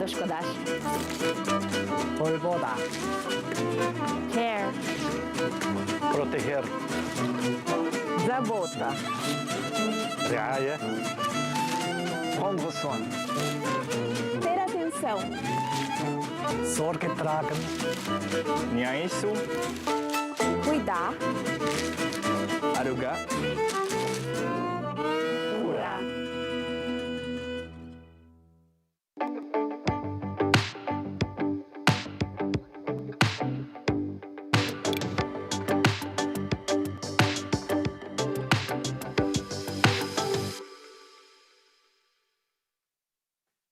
Gondoskodás. Voivoda. Care. Proteger. Забота. رعاية. Prendre soin. Ter atenção. Sorge tragen. Niaisu. Cuidar. Aruga. Curar.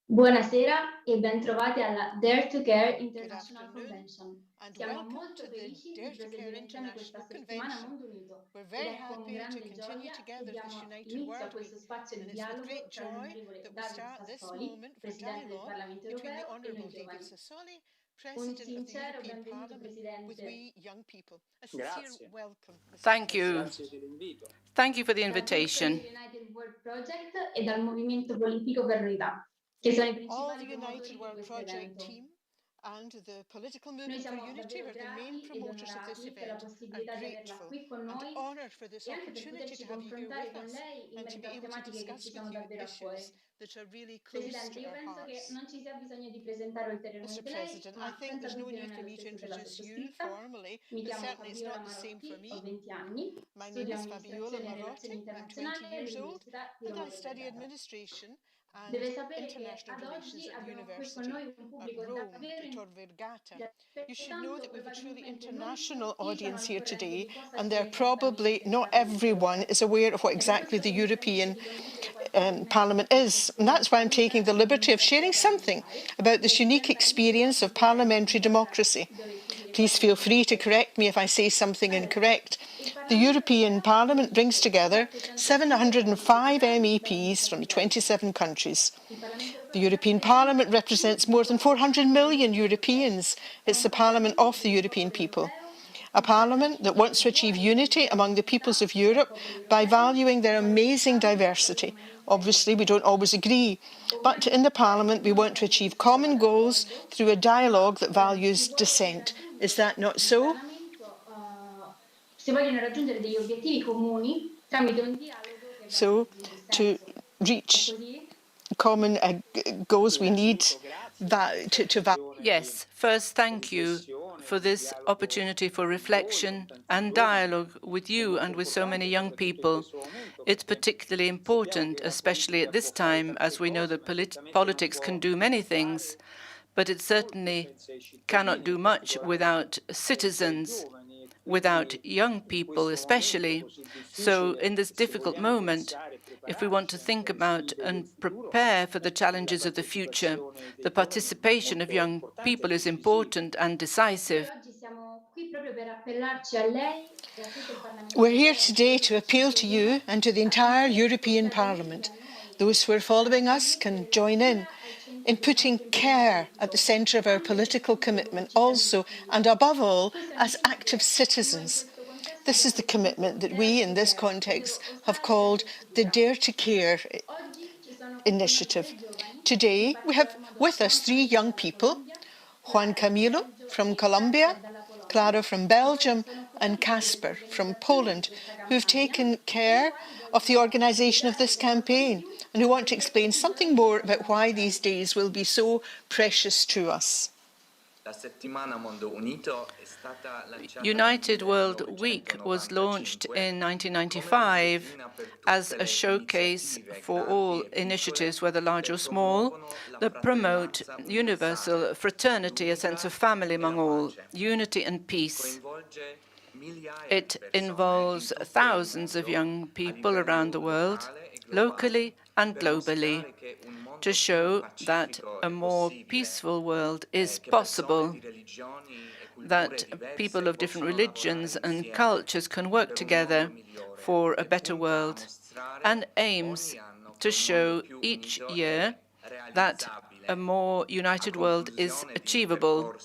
Buonasera e bentrovati alla Dare to Care International Convention. Siamo molto felici di proseguire insieme questa settimana a mondo unito ed è con grande gioia che diamo inizio a questo spazio di dialogo tra l'onorevole David Sassoli, Presidente del Parlamento Europeo, e noi giovani. Un sincero benvenuto, Presidente. Grazie. Thank you. Grazie dell'invito. Thank you for the invitation. Dal United World Project e dal Movimento Politico per l'Unità, che sono i All the principali promotori United di World questo Project evento. team and the Political Noi Movement for siamo Unity davvero are the main grati ed promoters of this onorati per la event. possibilità I'm di averla grateful qui con and noi honoured for this e anche per opportunity poterci to have you here confrontare with con us lei in and to merito be a able to tematiche che discuss ci with sono you davvero a cuore. issues that are really close Presidente, to io our penso che hearts. non ci sia bisogno di presentare Mr. ulteriormente lei, President, I ma think senza there's no dubbio need non è for lo me to stesso della introduce you sottoscritta. formally, Mi but chiamo certainly it's Fabiola not the same for Marotti, ho me. 20 anni, My studio name is Fabiola amministrazione e Marotti, relazioni I'm 20 internazionali years old, all'Università di and Roma I Tor study Vergata. administration and Deve sapere che international ad relations oggi at the abbiamo qui con University noi un of pubblico Rome, davvero Tor Vergata. You should know pertanto that we have a truly probabilmente non international tutti sono audience al here corrente today, di cosa and sia they're esattamente probably il not Parlamento everyone europeo. is aware of what È per exactly questo the che mi sento European di condividere qualche elemento Parliament di is. questo And that's why I'm vita taking the liberty of sharing something about this unique experience of parliamentary democracy. Please feel free to correct me if I say something incorrect. The European Parliament brings together 705 MEPs from 27 countries. The European Parliament represents more than 400 million Europeans. It's the Parliament of the European people. A parliament that wants to achieve unity among the peoples of Europe by valuing their amazing diversity. Obviously, we don't always agree, but in the parliament we want to achieve common goals through a dialogue that values dissent. Is that not so? So, to reach common goals, we need Yes, first, thank you for this opportunity for reflection and dialogue with you and with so many young people. It's particularly important, especially at this time, as we know that politics can do many things, but it certainly cannot do much without citizens, without young people especially. So in this difficult moment, if we want to think about and prepare for the challenges of the future, the participation of young people is important and decisive. We're here today to appeal to you and to the entire European Parliament. Those who are following us can join in putting care at the centre of our political commitment also, and above all, as active citizens. This is the commitment that we, in this context, have called the Dare to Care initiative. Today, we have with us 3 young people, Juan Camilo from Colombia, Clara from Belgium, and Kasper from Poland, who have taken care of the organisation of this campaign and who want to explain something more about why these days will be so precious to us. United World Week was launched in 1995 as a showcase for all initiatives, whether large or small, that promote universal fraternity, a sense of family among all, unity and peace. It involves thousands of young people around the world, locally and globally, to show that a more peaceful world is possible, that people of different religions and cultures can work together for a better world, and aims to show each year that a more united world is achievable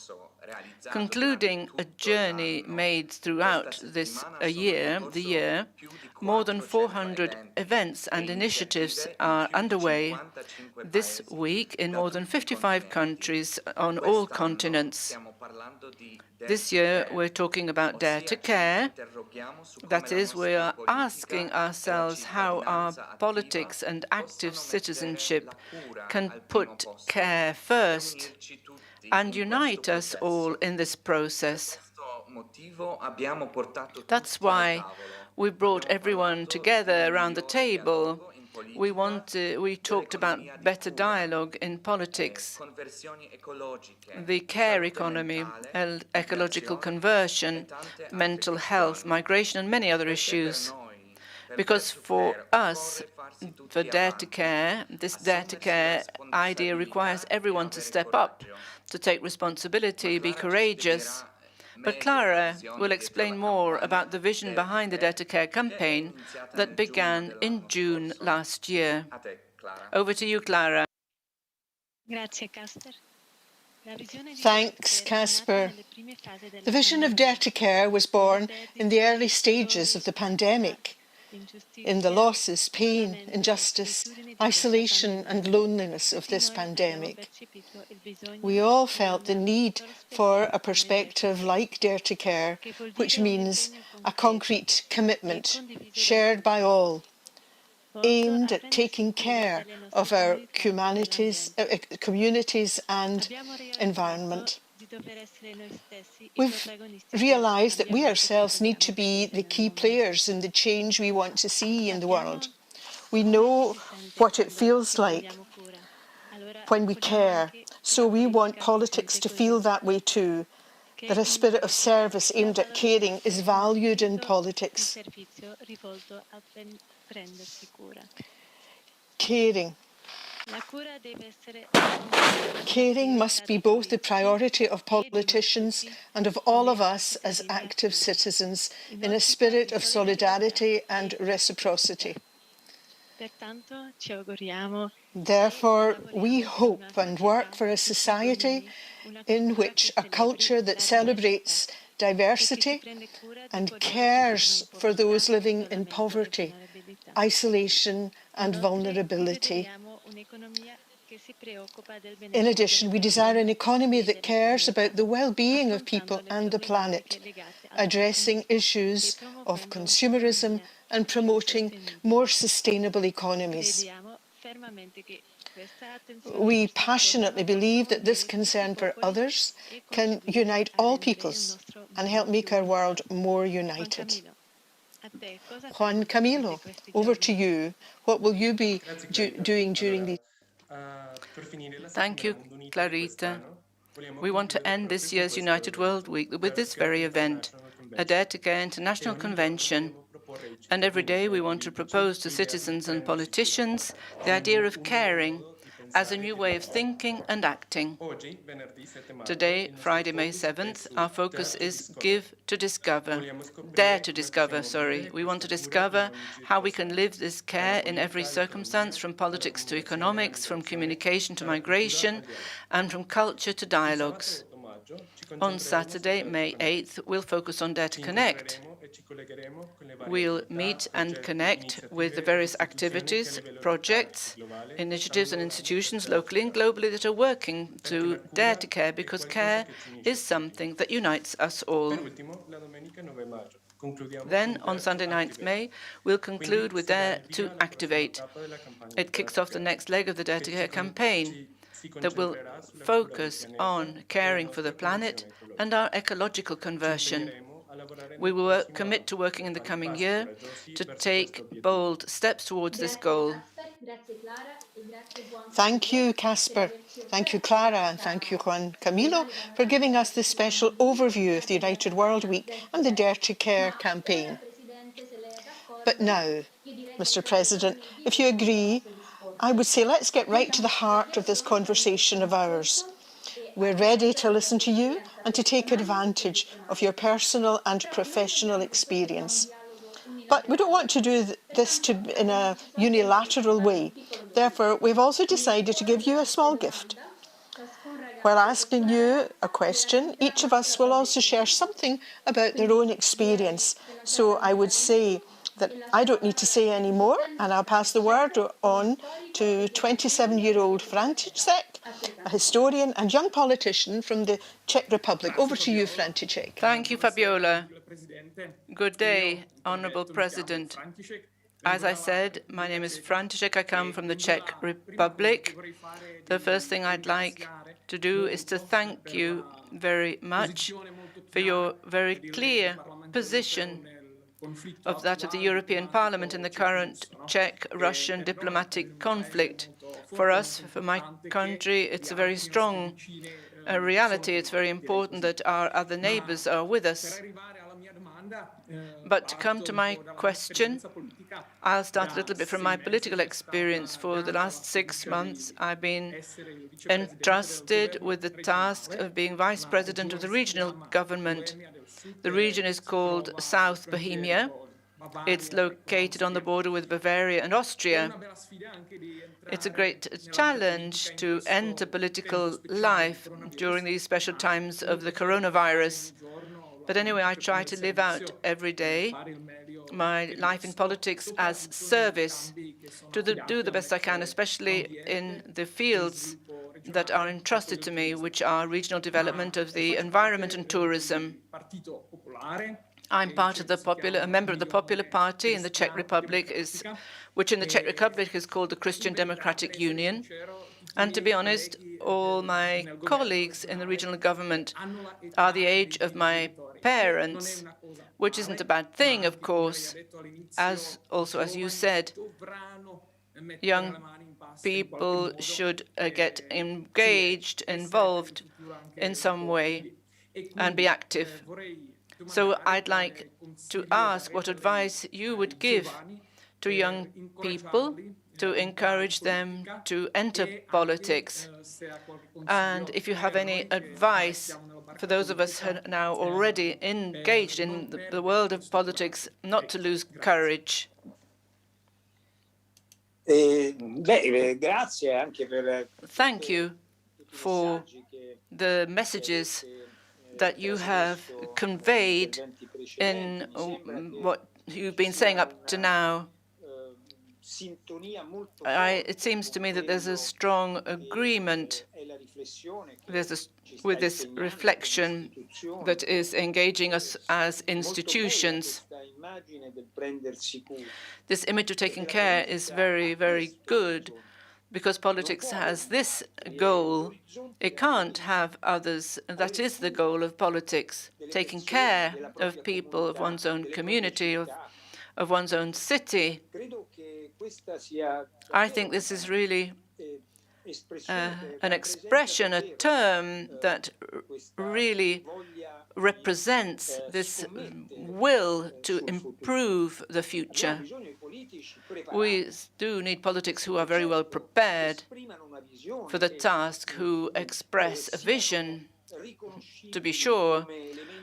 concluding a journey made throughout the year. More than 400 events and initiatives are underway this week in more than 55 countries on all continents. This year, we're talking about Dare to Care. That is, we are asking ourselves how our politics and active citizenship can put care first and unite us all in this process. That's why we brought everyone together around the table. We talked about better dialogue in politics, the care economy, ecological conversion, mental health, migration, and many other issues. Because for us, for Dare to Care, this Dare to Care idea requires everyone to step up, to take responsibility, be courageous. But Clara will explain more about the vision behind the Dare to Care campaign that began in June last year. Over to you, Clara. Thanks, Casper. The vision of Dare to Care was born in the early stages of the pandemic, in the losses, pain, injustice, isolation and loneliness of this pandemic. We all felt the need for a perspective like Dare to Care, which means a concrete commitment shared by all, aimed at taking care of our communities and environment. We've realised that we ourselves need to be the key players in the change we want to see in the world. We know what it feels like when we care, so we want politics to feel that way too, that a spirit of service aimed at caring is valued in politics. Caring. Caring must be both the priority of politicians and of all of us as active citizens in a spirit of solidarity and reciprocity. Therefore, we hope and work for a society in which a culture that celebrates diversity and cares for those living in poverty, isolation and vulnerability. In addition, we desire an economy that cares about the well-being of people and the planet, addressing issues of consumerism and promoting more sustainable economies. We passionately believe that this concern for others can unite all peoples and help make our world more united. Juan Camilo, over to you. What will you be doing during these? Thank you, Clarita. We want to end this year's United World Week with this very event, a Dare to Care International Convention. And every day we want to propose to citizens and politicians the idea of caring as a new way of thinking and acting. Today, Friday, May 7th, our focus is Dare to Discover. We want to discover how we can live this care in every circumstance, from politics to economics, from communication to migration, and from culture to dialogues. On Saturday, May 8th, we'll focus on Dare to Connect. We'll meet and connect with the various activities, projects, initiatives and institutions locally and globally that are working to Dare to Care, because care is something that unites us all. Then, on Sunday, 9th May, we'll conclude with Dare to Activate. It kicks off the next leg of the Dare to Care campaign that will focus on caring for the planet and our ecological conversion. We will commit to working in the coming year to take bold steps towards this goal. Thank you, Casper. Thank you, Clara, and thank you, Juan Camilo, for giving us this special overview of the United World Week and the Dare to Care campaign. But now, Mr. President, if you agree, I would say let's get right to the heart of this conversation of ours. We're ready to listen to you and to take advantage of your personal and professional experience. But we don't want to do this in a unilateral way. Therefore, we've also decided to give you a small gift. While asking you a question, each of us will also share something about their own experience. So I would say that I don't need to say any more, and I'll pass the word on to 27-year-old František, a historian and young politician from the Czech Republic. Over to you, František. Thank you, Fabiola. Good day, Honourable President. As I said, my name is František. I come from the Czech Republic. The first thing I'd like to do is to thank you very much for your very clear position of that of the European Parliament in the current Czech-Russian diplomatic conflict. For us, for my country, it's a very strong reality. It's very important that our other neighbours are with us. But to come to my question, I'll start a little bit from my political experience. For the last 6 months, I've been entrusted with the task of being Vice President of the regional government. The region is called South Bohemia. It's located on the border with Bavaria and Austria. It's a great challenge to enter political life during these special times of the coronavirus. But anyway, I try to live out every day my life in politics as service, to do the best I can, especially in the fields that are entrusted to me, which are regional development of the environment and tourism. I'm a member of the Popular Party in the Czech Republic, which in the Czech Republic is called the Christian Democratic Union. And to be honest, all my colleagues in the regional government are the age of my parents, which isn't a bad thing, of course. As you said, young people should get engaged, involved in some way, and be active. So I'd like to ask what advice you would give to young people to encourage them to enter politics. And if you have any advice for those of us who are now already engaged in the world of politics, not to lose courage. Thank you for the messages that you have conveyed in what you've been saying up to now. It seems to me that there's a strong agreement with this reflection that is engaging us as institutions. This image of taking care is very, very good, because politics has this goal. It can't have others. That is the goal of politics, taking care of people, of one's own community, of one's own city. I think this is really an expression, a term that really represents this will to improve the future. We do need politics who are very well prepared for the task, who express a vision, to be sure,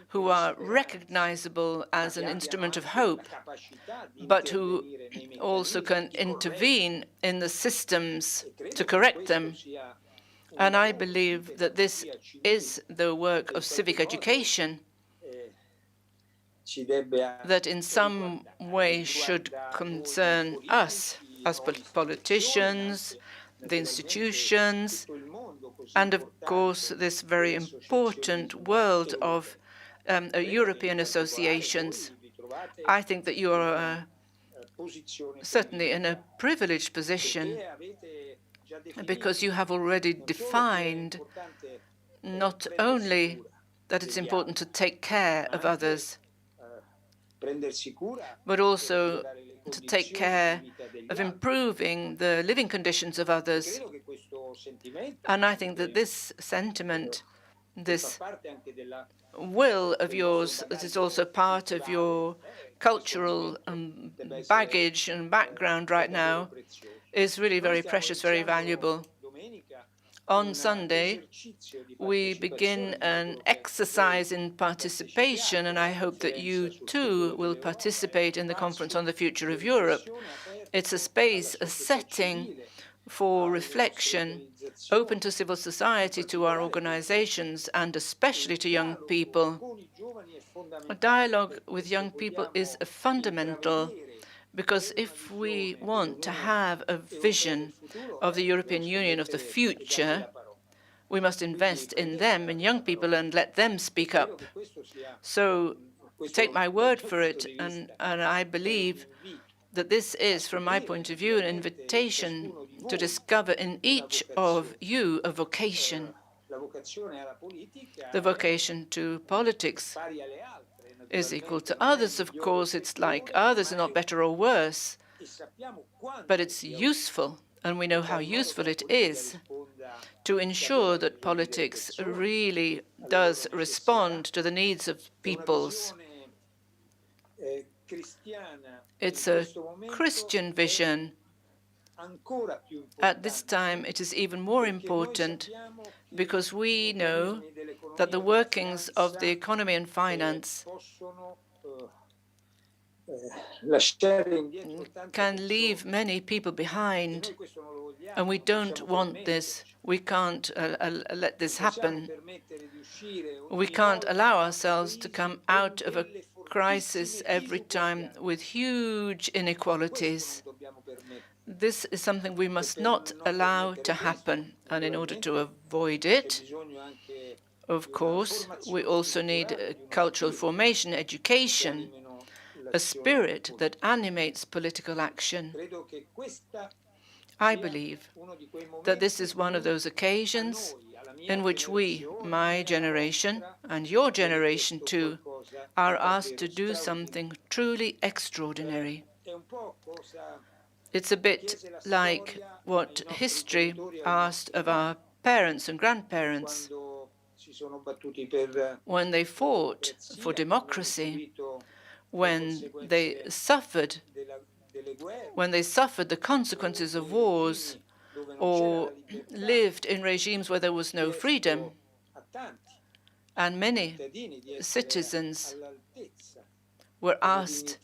who are recognizable as an instrument of hope, but who also can intervene in the systems to correct them. And I believe that this is the work of civic education that in some way should concern us as politicians, the institutions, and of course this very important world of European associations. I think that you are certainly in a privileged position, because you have already defined not only that it's important to take care of others, but also to take care of improving the living conditions of others. And I think that this sentiment, this will of yours, that is also part of your cultural baggage and background right now, is really very precious, very valuable. On Sunday, we begin an exercise in participation, and I hope that you too will participate in the Conference on the Future of Europe. It's a space, a setting for reflection, open to civil society, to our organizations, and especially to young people. A dialogue with young people is fundamental, because if we want to have a vision of the European Union of the future, we must invest in them, in young people, and let them speak up. So take my word for it, and I believe that this is, from my point of view, an invitation to discover in each of you a vocation. The vocation to politics is equal to others, of course. It's like others are not better or worse, but it's useful, and we know how useful it is to ensure that politics really does respond to the needs of peoples. It's a Christian vision. At this time, it is even more important because we know that the workings of the economy and finance can leave many people behind, and we don't want this. We can't let this happen. We can't allow ourselves to come out of a crisis every time with huge inequalities. This is something we must not allow to happen, and in order to avoid it, of course, we also need cultural formation, education, a spirit that animates political action. I believe that this is one of those occasions in which we, my generation, and your generation too, are asked to do something truly extraordinary. It's a bit like what history asked of our parents and grandparents when they fought for democracy, when they suffered the consequences of wars, or lived in regimes where there was no freedom, and many citizens were asked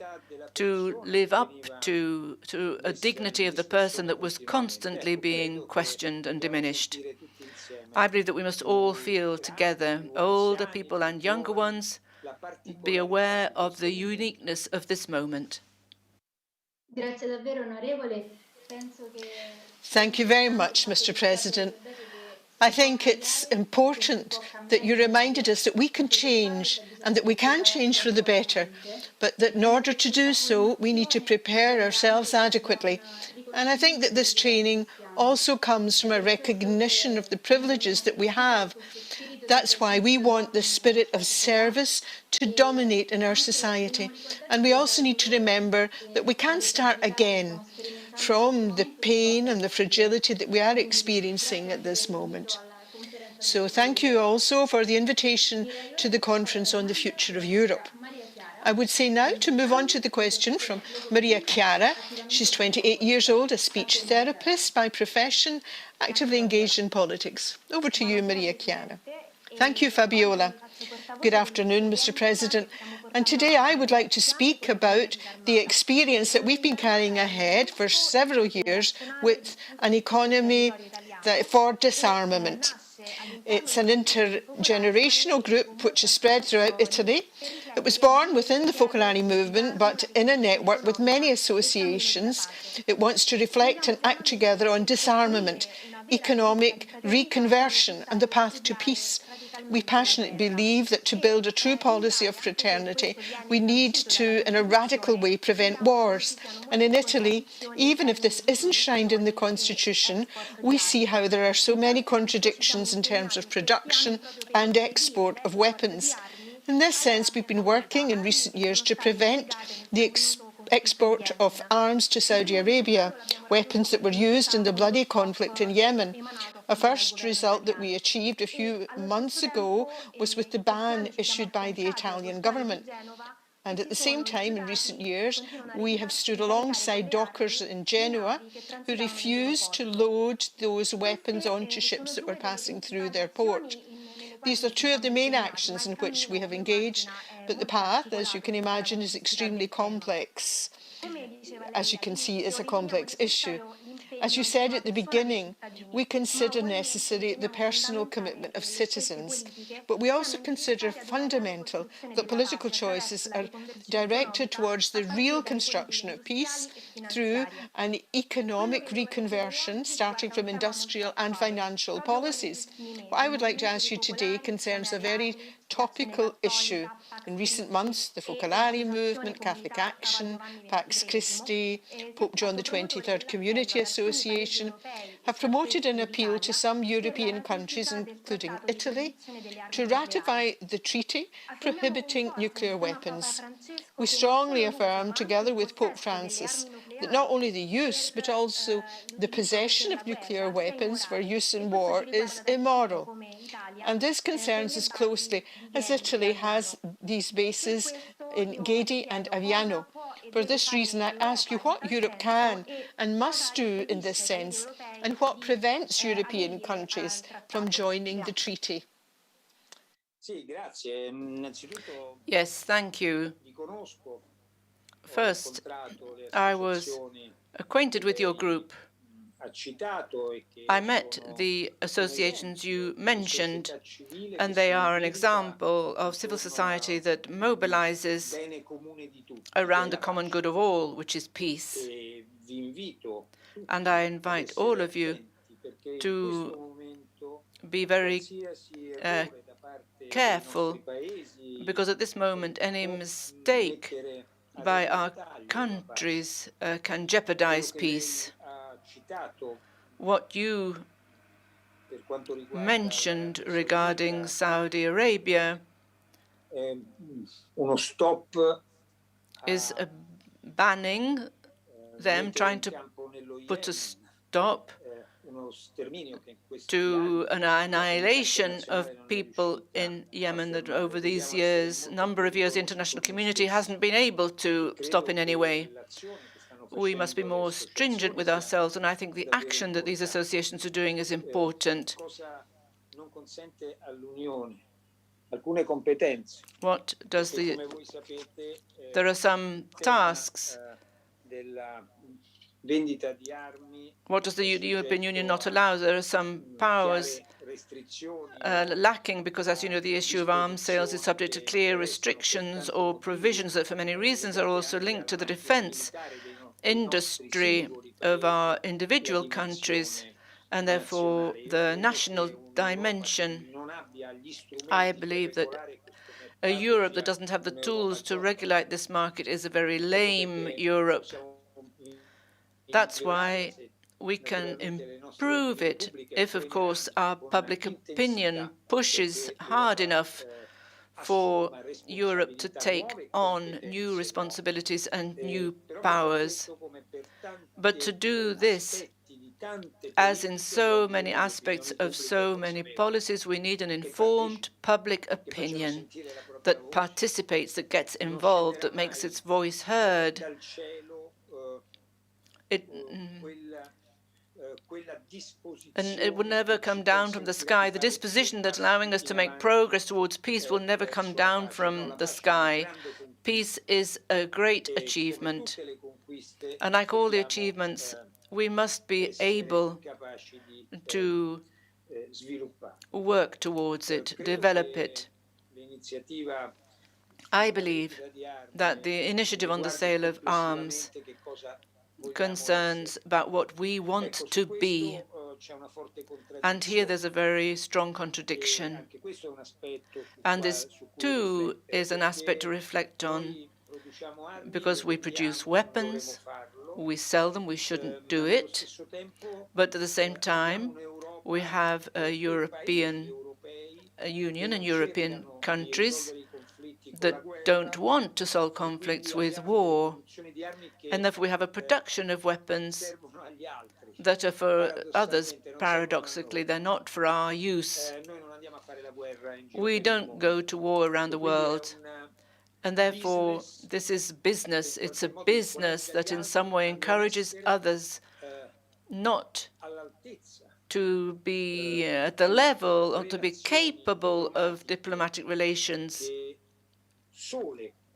to live up to a dignity of the person that was constantly being questioned and diminished. I believe that we must all feel together, older people and younger ones, be aware of the uniqueness of this moment. Thank you very much, Mr. President. I think it's important that you reminded us that we can change and that we can change for the better, but that in order to do so, we need to prepare ourselves adequately. And I think that this training also comes from a recognition of the privileges that we have. That's why we want the spirit of service to dominate in our society. And we also need to remember that we can start again from the pain and the fragility that we are experiencing at this moment. So thank you also for the invitation to the conference on the future of Europe. I would say now to move on to the question from Maria Chiara. She's 28 years old, a speech therapist by profession, actively engaged in politics. Over to you, Maria Chiara. Thank you, Fabiola. Good afternoon, Mr. President. And today I would like to speak about the experience that we've been carrying ahead for several years with an economy for disarmament. It's an intergenerational group which is spread throughout Italy. It was born within the Focolare movement, but in a network with many associations. It wants to reflect and act together on disarmament, economic reconversion, and the path to peace. We passionately believe that to build a true policy of fraternity, we need to, in a radical way, prevent wars. And in Italy, even if this isn't enshrined in the constitution, we see how there are so many contradictions in terms of production and export of weapons. In this sense, we've been working in recent years to prevent the export of arms to Saudi Arabia, weapons that were used in the bloody conflict in Yemen. A first result that we achieved a few months ago was with the ban issued by the Italian government. And at the same time, in recent years, we have stood alongside dockers in Genoa who refused to load those weapons onto ships that were passing through their port. These are two of the main actions in which we have engaged, but the path, as you can imagine, is extremely complex. As you can see, it's a complex issue. As you said at the beginning, we consider necessary the personal commitment of citizens, but we also consider fundamental that political choices are directed towards the real construction of peace through an economic reconversion, starting from industrial and financial policies. What I would like to ask you today concerns a very topical issue. In recent months, the Focolare movement, Catholic Action, Pax Christi, Pope John XXIII Community Association have promoted an appeal to some European countries, including Italy, to ratify the treaty prohibiting nuclear weapons. We strongly affirm, together with Pope Francis, that not only the use but also the possession of nuclear weapons for use in war is immoral. And this concerns us closely, as Italy has these bases in Gedi and Aviano. For this reason, I ask you what Europe can and must do in this sense, and what prevents European countries from joining the treaty. Yes, thank you. First, I was acquainted with your group. I met the associations you mentioned, and they are an example of civil society that mobilizes around the common good of all, which is peace. And I invite all of you to be very careful, because at this moment any mistake by our countries can jeopardize peace. What you mentioned regarding Saudi Arabia is banning them, trying to put a stop to an annihilation of people in Yemen that over these years, number of years, the international community hasn't been able to stop in any way. We must be more stringent with ourselves, and I think the action that these associations are doing is important. What does there are some tasks. What does the European Union not allow? There are some powers lacking because, as you know, the issue of arms sales is subject to clear restrictions or provisions that for many reasons are also linked to the defense industry of our individual countries, and therefore the national dimension. I believe that a Europe that doesn't have the tools to regulate this market is a very lame Europe. That's why we can improve it if, of course, our public opinion pushes hard enough for Europe to take on new responsibilities and new powers. But to do this, as in so many aspects of so many policies, we need an informed public opinion that participates, that gets involved, that makes its voice heard. And it will never come down from the sky. The disposition that's allowing us to make progress towards peace will never come down from the sky. Peace is a great achievement. And like all the achievements, we must be able to work towards it, develop it. I believe that the initiative on the sale of arms concerns about what we want to be. And here there's a very strong contradiction. And this, too, is an aspect to reflect on, because we produce weapons, we sell them, we shouldn't do it. But at the same time, we have a European Union and European countries that don't want to solve conflicts with war. And therefore we have a production of weapons that are for others. Paradoxically, they're not for our use. We don't go to war around the world. And therefore, this is business. It's a business that in some way encourages others not to be at the level or to be capable of diplomatic relations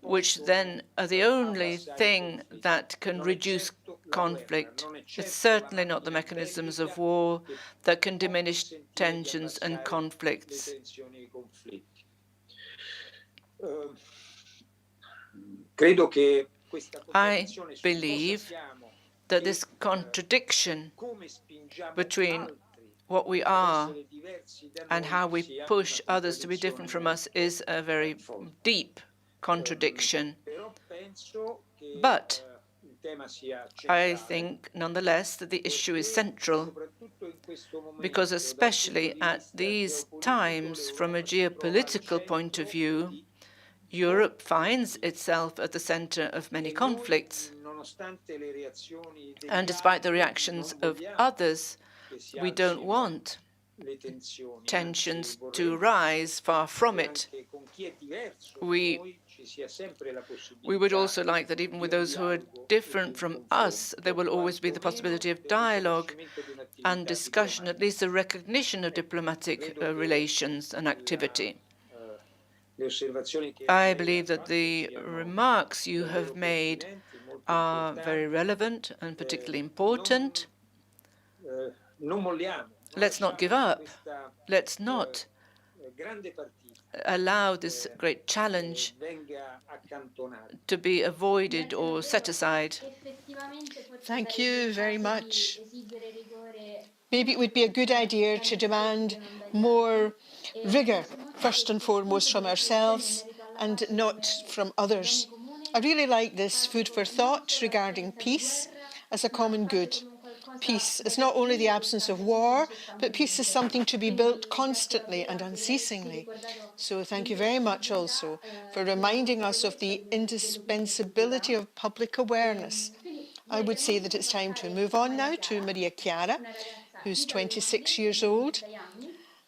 which then are the only thing that can reduce conflict. It's certainly not the mechanisms of war that can diminish tensions and conflicts. I believe that this contradiction between what we are and how we push others to be different from us is a very deep contradiction. But I think, nonetheless, that the issue is central, because especially at these times, from a geopolitical point of view, Europe finds itself at the center of many conflicts. And despite the reactions of others, we don't want tensions to rise, far from it. We would also like that even with those who are different from us, there will always be the possibility of dialogue and discussion, at least a recognition of diplomatic relations and activity. I believe that the remarks you have made are very relevant and particularly important. Let's not give up. Let's not allow this great challenge to be avoided or set aside. Thank you very much. Maybe it would be a good idea to demand more rigour, first and foremost from ourselves and not from others. I really like this food for thought regarding peace as a common good. Peace is not only the absence of war, but peace is something to be built constantly and unceasingly. So thank you very much also for reminding us of the indispensability of public awareness. I would say that it's time to move on now to Maria Chiara, who's 26 years old,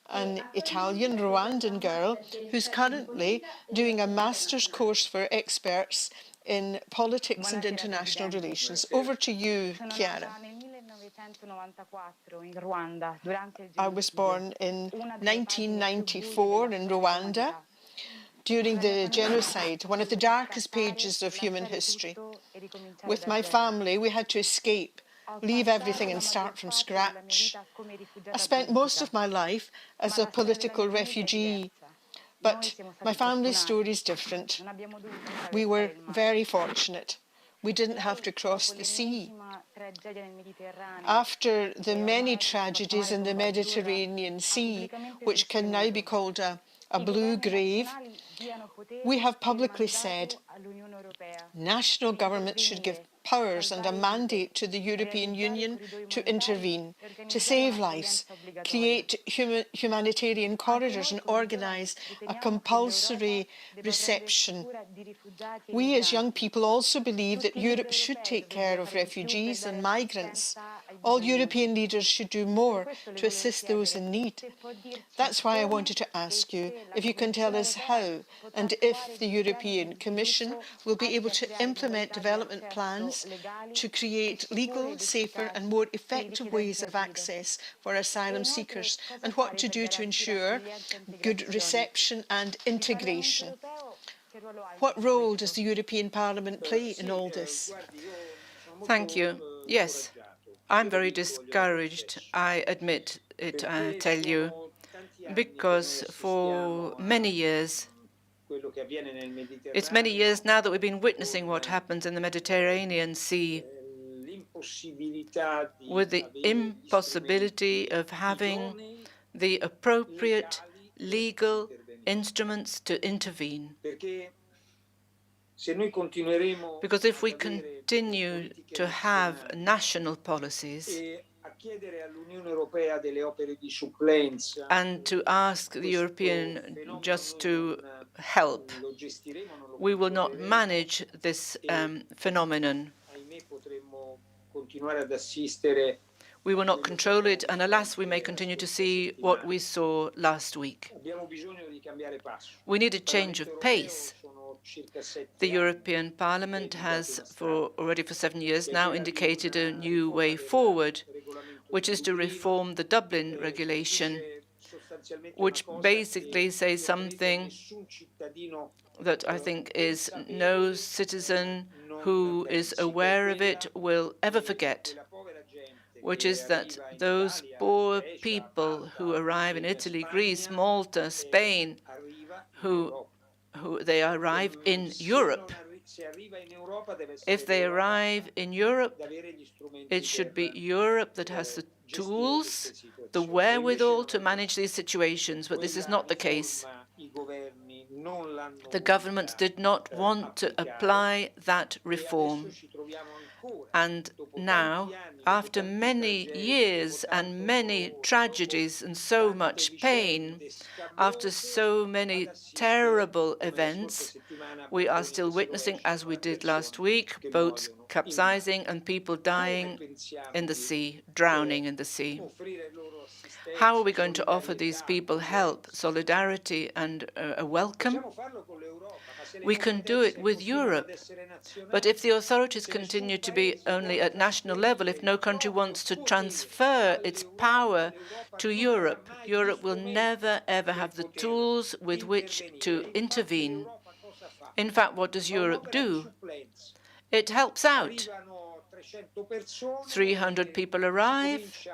an Italian Rwandan girl who's currently doing a master's course for experts in politics and international relations. Over to you, Chiara. I was born in 1994 in Rwanda during the genocide, one of the darkest pages of human history. With my family, we had to escape, leave everything and start from scratch. I spent most of my life as a political refugee, but my family's story is different. We were very fortunate. We didn't have to cross the sea. After the many tragedies in the Mediterranean Sea, which can now be called a blue grave, we have publicly said national governments should give powers and a mandate to the European Union to intervene, to save lives, create humanitarian corridors and organise a compulsory reception. We as young people also believe that Europe should take care of refugees and migrants. All European leaders should do more to assist those in need. That's why I wanted to ask you if you can tell us how and if the European Commission will be able to implement development plans to create legal, safer and more effective ways of access for asylum seekers, and what to do to ensure good reception and integration. What role does the European Parliament play in all this? Thank you. Yes, I'm very discouraged, I admit it, I tell you, because for many years, it's many years now that we've been witnessing what happens in the Mediterranean Sea, with the impossibility of having the appropriate legal instruments to intervene. Because if we continue to have national policies and to ask the European just to help, we will not manage this phenomenon. We will not control it, and alas, we may continue to see what we saw last week. We need a change of pace. The European Parliament has, already for 7 years now, indicated a new way forward, which is to reform the Dublin regulation which basically says something that I think is no citizen who is aware of it will ever forget, which is that those poor people who arrive in Italy, Greece, Malta, Spain, who they arrive in Europe. If they arrive in Europe, it should be Europe that has the tools, the wherewithal to manage these situations, but this is not the case. The governments did not want to apply that reform. And now, after many years and many tragedies and so much pain, after so many terrible events, we are still witnessing, as we did last week, boats capsizing and people dying in the sea, drowning in the sea. How are we going to offer these people help, solidarity, and a welcome? We can do it with Europe. But if the authorities continue to be only at national level, if no country wants to transfer its power to Europe, Europe will never, ever have the tools with which to intervene. In fact, what does Europe do? It helps out. 300 people arrive.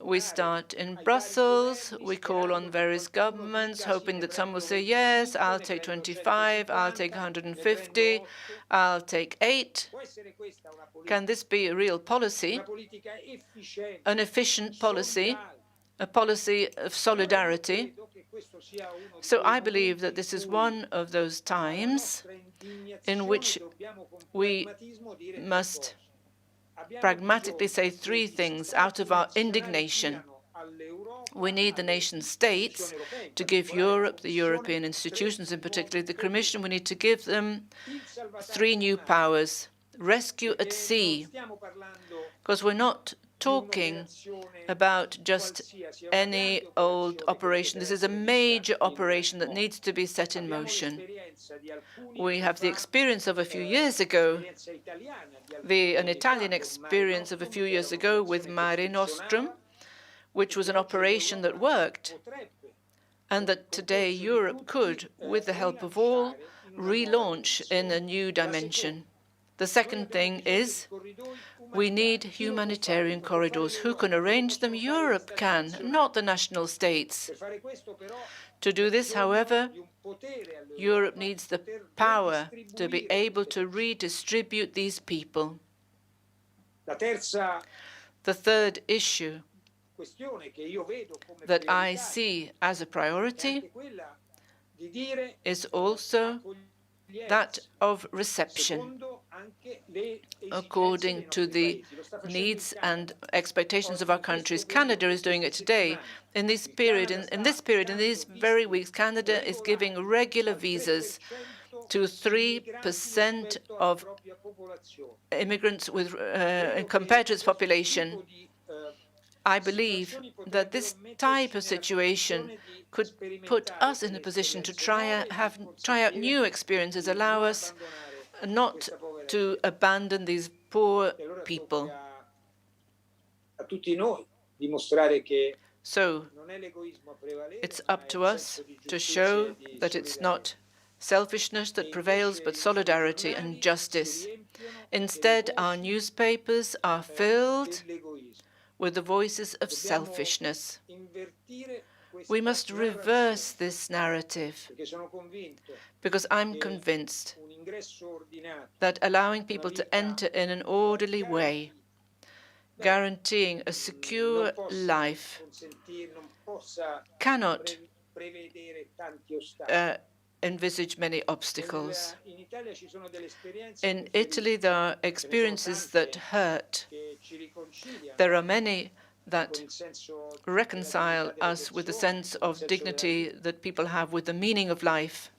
We start in Brussels. We call on various governments, hoping that some will say, yes, I'll take 25, I'll take 150, I'll take 8. Can this be a real policy? An efficient policy, a policy of solidarity? So I believe that this is one of those times in which we must pragmatically say 3 things out of our indignation. We need the nation-states to give Europe, the European institutions, in particular the Commission, we need to give them 3 new powers. Rescue at sea, because we're not talking about just any old operation. This is a major operation that needs to be set in motion. We have the experience of a few years ago, an Italian experience of a few years ago with Mare Nostrum, which was an operation that worked, and that today Europe could, with the help of all, relaunch in a new dimension. The second thing is we need humanitarian corridors. Who can arrange them? Europe can, not the national states. To do this, however, Europe needs the power to be able to redistribute these people. The third issue that I see as a priority is also that of reception, according to the needs and expectations of our countries. Canada is doing it today. In this period, in these very weeks, Canada is giving regular visas to 3% of immigrants compared to its population. I believe that this type of situation could put us in a position to try out new experiences, allow us not to abandon these poor people. So it's up to us to show that it's not selfishness that prevails, but solidarity and justice. Instead, our newspapers are filled with the voices of selfishness. We must reverse this narrative, because I'm convinced that allowing people to enter in an orderly way, guaranteeing a secure life, cannot envisage many obstacles. In Italy, there are experiences that hurt. There are many that reconcile us with the sense of dignity that people have with the meaning of life.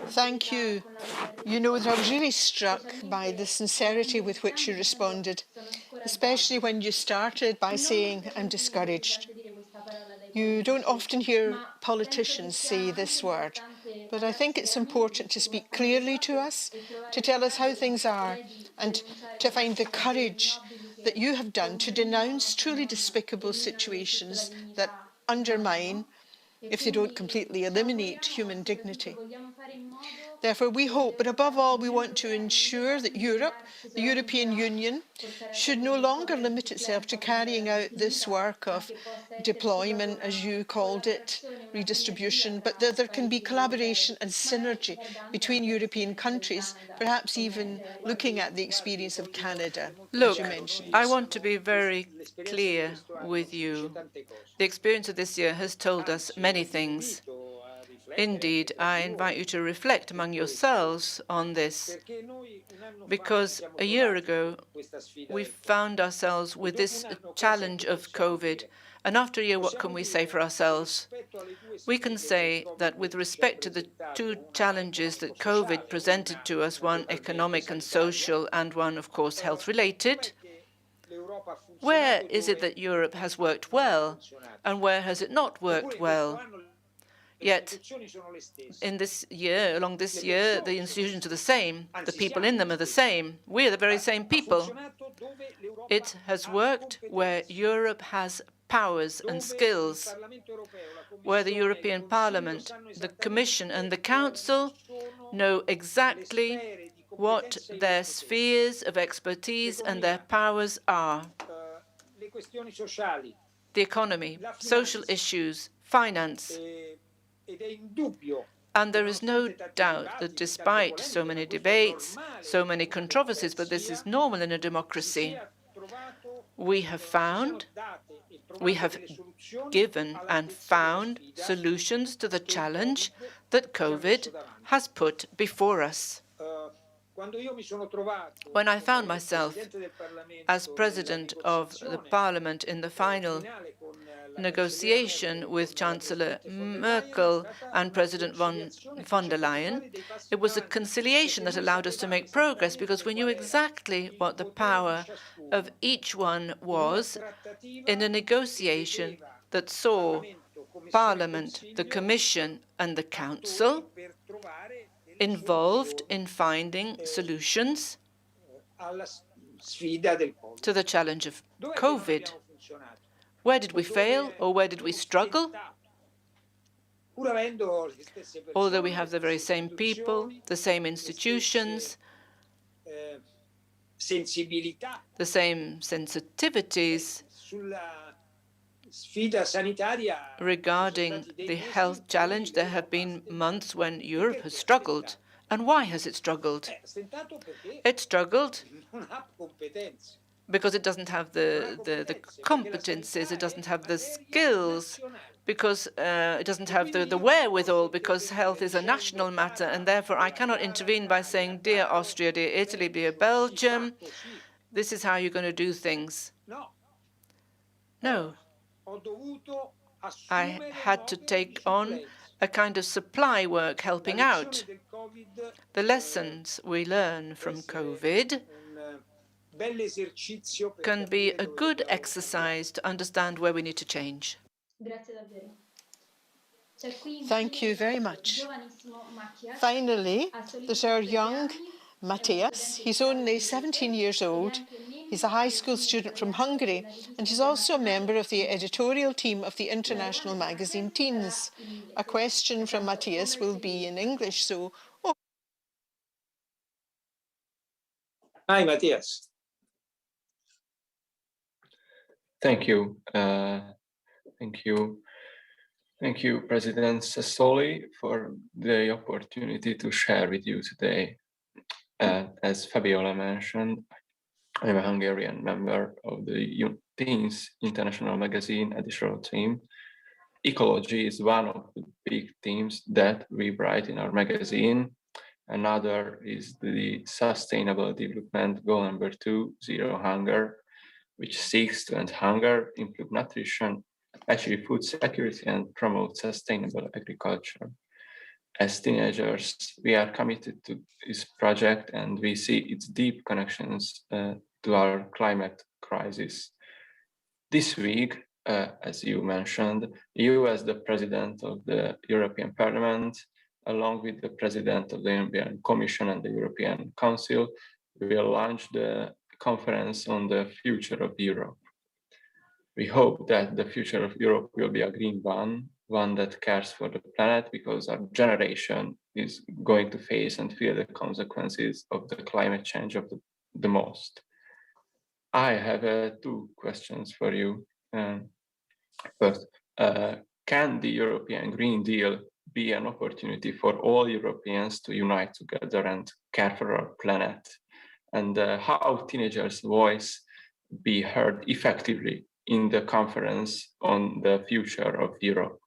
Thank you. You know that I was really struck by the sincerity with which you responded, especially when you started by saying, I'm discouraged. You don't often hear politicians say this word, but I think it's important to speak clearly to us, to tell us how things are, and to find the courage that you have done to denounce truly despicable situations that undermine, if they don't completely eliminate, human dignity. Therefore, we hope, but above all, we want to ensure that Europe, the European Union, should no longer limit itself to carrying out this work of deployment, as you called it, redistribution, but that there can be collaboration and synergy between European countries, perhaps even looking at the experience of Canada, Look, as you mentioned. I want to be very clear with you. The experience of this year has told us many things. Indeed, I invite you to reflect among yourselves on this, because a year ago we found ourselves with this challenge of COVID. And after a year, what can we say for ourselves? We can say that with respect to the two challenges that COVID presented to us, one economic and social, and one, of course, health-related, where is it that Europe has worked well, and where has it not worked well? Yet, in this year, along this year, the institutions are the same. The people in them are the same. We are the very same people. It has worked where Europe has powers and skills, where the European Parliament, the Commission and the Council know exactly what their spheres of expertise and their powers are. The economy, social issues, finance. And there is no doubt that despite so many debates, so many controversies, but this is normal in a democracy, we have given and found solutions to the challenge that COVID has put before us. When I found myself as President of the Parliament in the final negotiation with Chancellor Merkel and President von der Leyen, it was a conciliation that allowed us to make progress because we knew exactly what the power of each one was in a negotiation that saw Parliament, the Commission and the Council involved in finding solutions to the challenge of COVID. Where did we fail or where did we struggle? Although we have the very same people, the same institutions, the same sensitivities regarding the health challenge, there have been months when Europe has struggled. And why has it struggled? It struggled because it doesn't have the competencies, it doesn't have the skills, because it doesn't have the wherewithal, because health is a national matter, and therefore I cannot intervene by saying, dear Austria, dear Italy, dear Belgium, this is how you're going to do things. No. I had to take on a kind of supply work, helping out. The lessons we learn from COVID can be a good exercise to understand where we need to change. Thank you very much. Finally, there's our young Matthias. He's only 17 years old. He's a high school student from Hungary, and he's also a member of the editorial team of the international magazine Teens. A question from Matthias will be in English, so... Hi, Matthias. Thank you. Thank you, President Sassoli, for the opportunity to share with you today. As Fabiola mentioned, I'm a Hungarian member of the Teens International Magazine editorial team. Ecology is one of the big themes that we write in our magazine. Another is the Sustainable Development Goal number 2, Zero Hunger, which seeks to end hunger, improve nutrition, achieve food security, and promote sustainable agriculture. As teenagers, we are committed to this project, and we see its deep connections to our climate crisis. This week, as you mentioned, you as the President of the European Parliament, along with the President of the European Commission and the European Council, will launch the conference on the future of Europe. We hope that the future of Europe will be a green one that cares for the planet, because our generation is going to face and feel the consequences of the climate change of the most. I have two questions for you. First, can the European Green Deal be an opportunity for all Europeans to unite together and care for our planet? And how teenagers' voice be heard effectively in the conference on the future of Europe?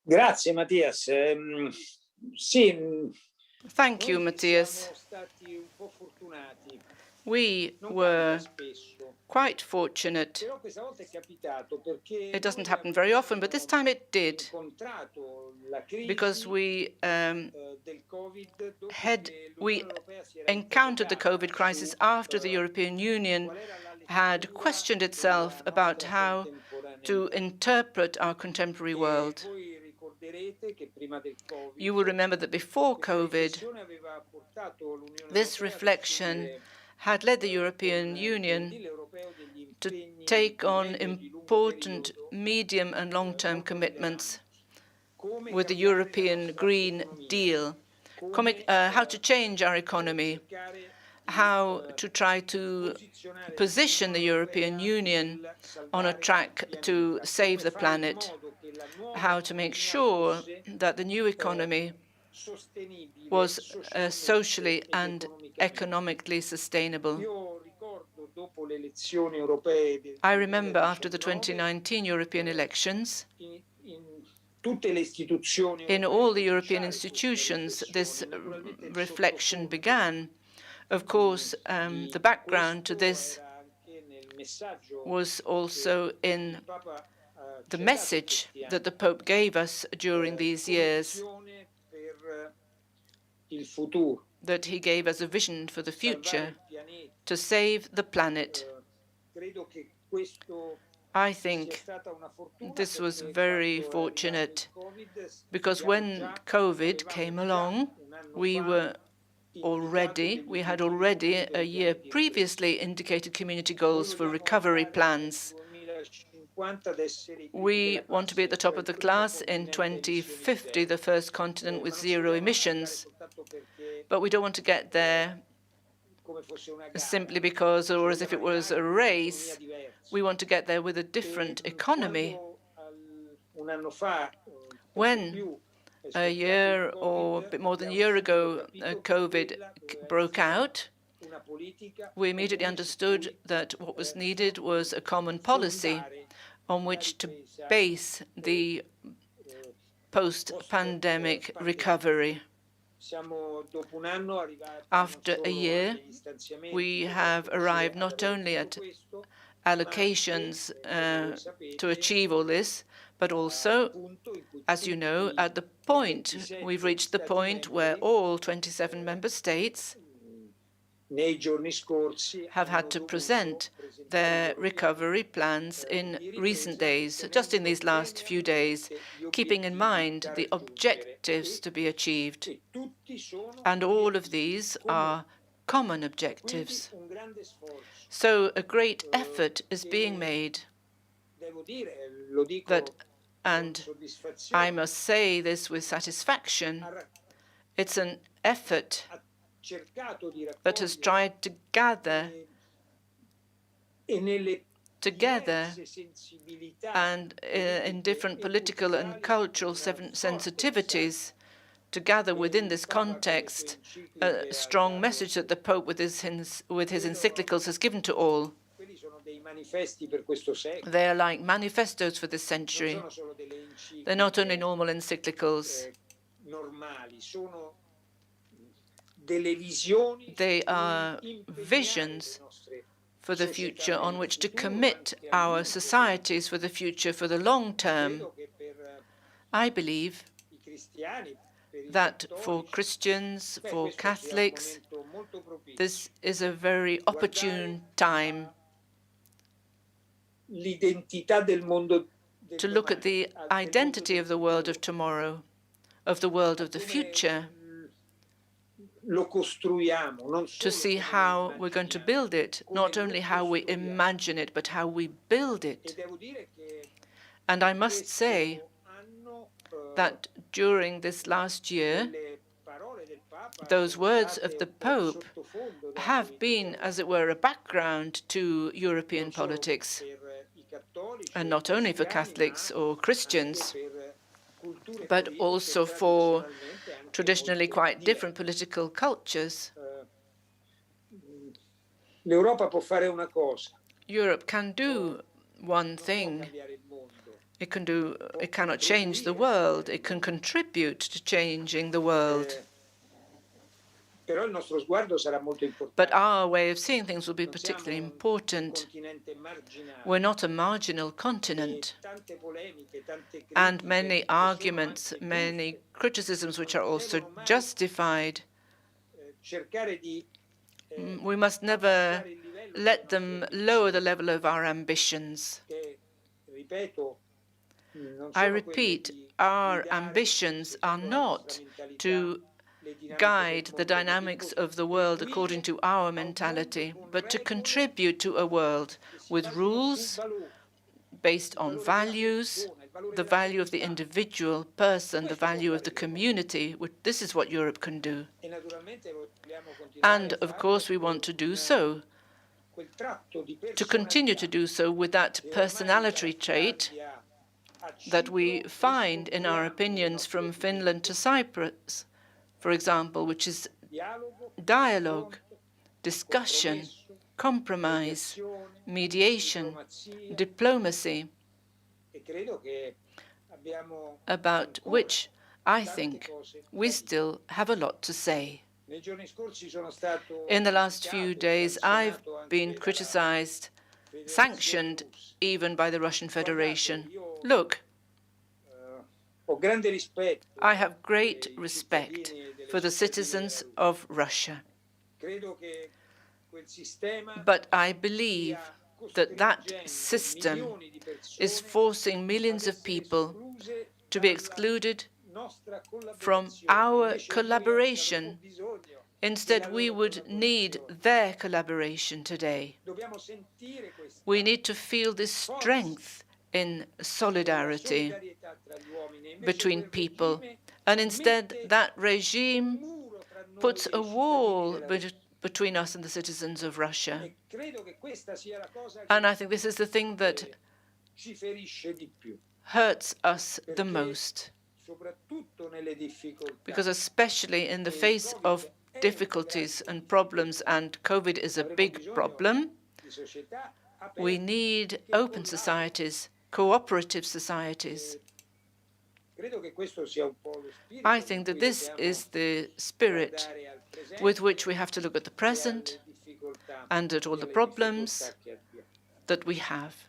Grazie, Mattias. Sì, Thank you, Matthias. siamo stati un po' fortunati. We Non were capita spesso. quite fortunate. Però questa volta è capitato perché It doesn't noi happen very often, but this time it did, incontrato la crisi because we del Covid dopo che we l'Unione Europea si era encountered the interrogata COVID crisis su, after the European Union qual era la had lettura questioned itself della about nostra how to contemporaneità. interpret our contemporary E world. voi ricorderete che prima del Covid You will remember that before questa COVID, riflessione aveva portato l'Unione this Europea a reflection definire had led the con European il Union Deal europeo degli to impegni take di on medio e di lungo important periodo medium and long-term molto commitments rilevanti. Come with the cambiare la European nostra Green economia, Deal, come how to change our economy, cercare di how to try to posizionare position the l'Unione European Europea Union nel on a salvare track il to pianeta, save come the fare in planet, modo che la nuova how to make economia sure fosse that the new economy sostenibile was socialmente socially ed and economicamente. economically sustainable. Io ricordo dopo le elezioni europee del I remember after the 2019, 2019 European elections, in tutte le istituzioni in europee all the European cominciare questa institutions, this riflessione. Naturalmente il reflection sottofondo began. Of course, the background to this era anche nel messaggio was che also in il Papa the ci ha dato message questi that the anni. Pope gave us during these Come years, visione per il futuro, that he gave us a vision for the salvare future, il pianeta. to save the planet. Credo che questo I sia think stata una fortuna this was perché very quando è arrivato fortunate, il Covid, because when COVID came along, un anno we fa were indicato we had degli already obiettivi a comuni year per il pianeta di previously indicated community Noi goals for vogliamo recovery arrivare plans. nel 2050 ad essere i primi We della want to be at the classe, top cioè of il the primo class in continente a emissioni 2050, zero. the first continent Ma with non ci zero vogliamo arrivare emissions. soltanto perché But we don't want to get there come fosse una gara. simply because, or as if it was a race. We want to get there with a different economy. Un anno fa, When a year or a bit more than a year ago, COVID broke out, we immediately understood that what was needed was a common policy on which to base the post-pandemic recovery. After a year, we have arrived not only at allocations to achieve all this, but also, as you know, at the point, we've reached the point where all 27 member states have had to present their recovery plans in recent days, just in these last few days, keeping in mind the objectives to be achieved. And all of these are common objectives. So a great effort is being made that, and I must say this with satisfaction, it's an effort that has tried to gather together and in different political and cultural sensitivities to gather within this context a strong message that the Pope with his encyclicals has given to all. They are like manifestos for this century. They're not only normal encyclicals. They are visions for the future on which to commit our societies for the future, for the long term. I believe that for Christians, for Catholics, this is a very opportune time to look at the identity of the world of tomorrow, of the world of the future. to see how we're going to build it, not only how we imagine it, but how we build it. And I must say that during this last year, those words of the Pope have been, as it were, a background to European politics, and not only for Catholics or Christians, but also for traditionally quite different political cultures. Europe can do one thing. It cannot change the world. It can contribute to changing the world. But our way of seeing things will be particularly important. We're not a marginal continent. And many arguments, many criticisms which are also justified, we must never let them lower the level of our ambitions. I repeat, our ambitions are not to guide the dynamics of the world according to our mentality, but to contribute to a world with rules based on values, the value of the individual person, the value of the community. This is what Europe can do. And, of course, we want to do so, to continue to do so with that personality trait that we find in our opinions from Finland to Cyprus, for example, which is dialogue, discussion, compromise, mediation, diplomacy, about which I think we still have a lot to say. In the last few days, I've been criticized, sanctioned even by the Russian Federation. Look, I have great respect for the citizens of Russia. But I believe that that system is forcing millions of people to be excluded from our collaboration. Instead, we would need their collaboration today. We need to feel this strength in solidarity between people. And instead, that regime puts a wall between us and the citizens of Russia. And I think this is the thing that hurts us the most. Because especially in the face of difficulties and problems, and COVID is a big problem, we need open societies, cooperative societies. I think that this is the spirit with which we have to look at the present and at all the problems that we have.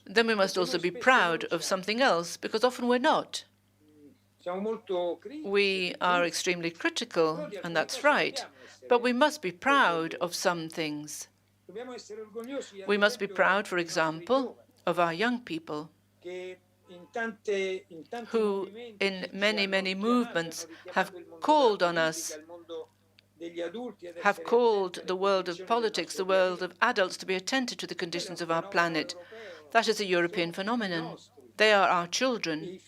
Then we must also be proud of something else, because often we're not. We are extremely critical, and that's right, but we must be proud of some things. We must be proud, for example, of our young people, who in many, many movements have called on us, have called the world of politics, the world of adults, to be attentive to the conditions of our planet. That is a European phenomenon. They are our children.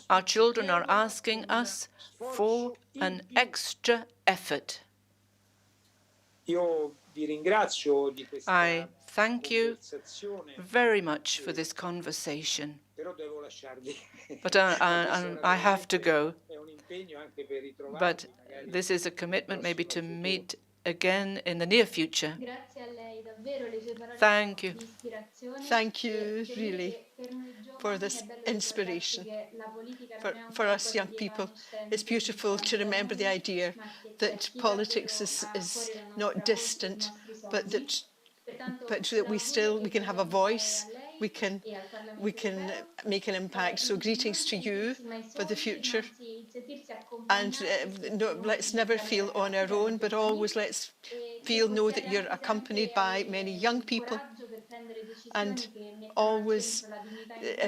Our children are asking us for an extra effort. I thank you very much for this conversation. But I have to go. But this is a commitment maybe to meet again in the near future. Thank you. Thank you, really, for this inspiration. For us young people, it's beautiful to remember the idea that politics is not distant, but that we can have a voice, we can make an impact. So greetings to you for the future. And let's never feel on our own, but always let's know that you're accompanied by many young people. And always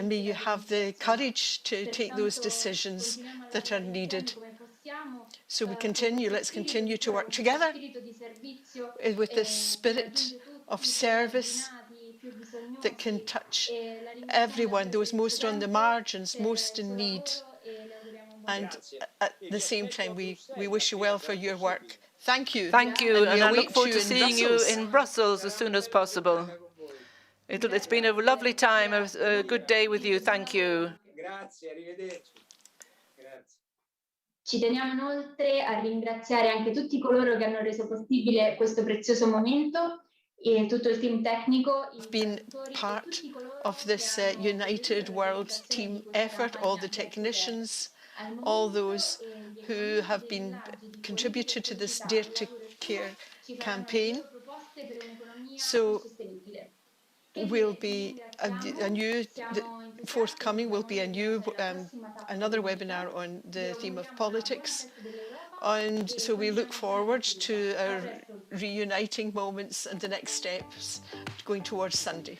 may you have the courage to take those decisions that are needed. So let's continue to work together with this spirit of service that can touch everyone, those most on the margins, most in need. And at the same time, we wish you well for your work. Thank you. Thank you, and I look forward to in seeing you in Brussels as soon as possible. It's been a lovely time, a good day with you. Thank you. Grazie, arrivederci. Grazie. Ci teniamo inoltre a ringraziare anche tutti coloro che hanno reso possibile questo prezioso momento e tutto il team tecnico. Been part of this United World team effort, all the technicians, all those who have been contributed to this Dare to Care campaign. So will be a new forthcoming will be a new another webinar on the theme of politics, and so we look forward to our reuniting moments and the next steps going towards Sunday.